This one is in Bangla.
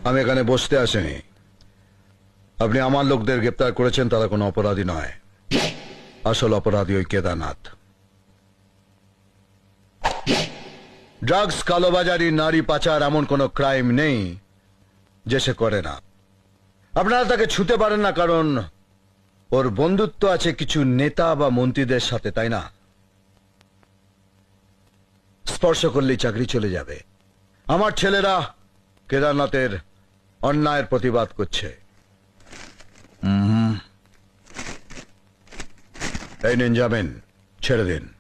আমি এখানে বসতে আসিনি। আপনি আমার লোকদের গ্রেপ্তার করেছেন, তারা কোনো অপরাধী নয়। আসল অপরাধী ওই কেদারনাথ। ড্রাগস, কালোবাজারি, নারী পাচার এমন কোনো ক্রাইম নেই যে সে করে না। আপনারা তাকে ছুতে পারেন না কারণ ওর বন্ধুত্ব আছে কিছু নেতা বা মন্ত্রীদের সাথে, তাই না? স্পর্শ করলেই চাকরি চলে যাবে। আমার ছেলেরা কেদারনাথের অন্যায়ের প্রতিবাদ করছে। এই নিন, যাবেন, ছেড়ে দিন।